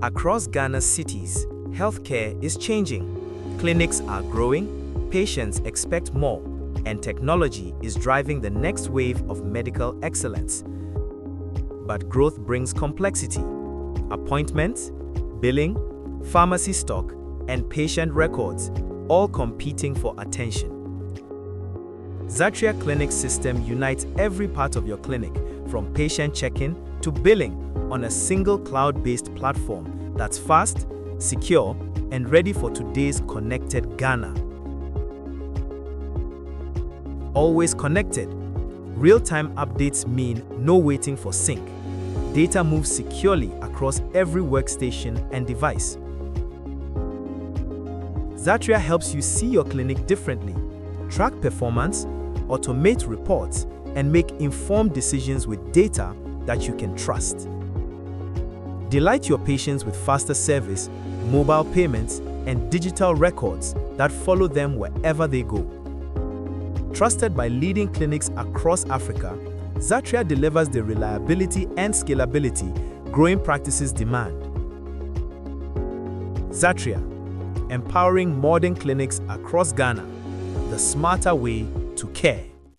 Across Ghana's cities, healthcare is changing. Clinics are growing, patients expect more, and technology is driving the next wave of medical excellence. But growth brings complexity. Appointments, billing, pharmacy stock, and patient records, all competing for attention. Ksatria Clinic system unites every part of your clinic, from patient check-in to billing, on a single cloud-based platform that's fast, secure, and ready for today's connected Ghana. Always connected. Real-time updates mean no waiting for sync. Data moves securely across every workstation and device. Ksatria helps you see your clinic differently, track performance, automate reports, and make informed decisions with data that you can trust. Delight your patients with faster service, mobile payments, and digital records that follow them wherever they go. Trusted by leading clinics across Africa, Ksatria delivers the reliability and scalability growing practices demand. Ksatria, empowering modern clinics across Ghana, the smarter way to care.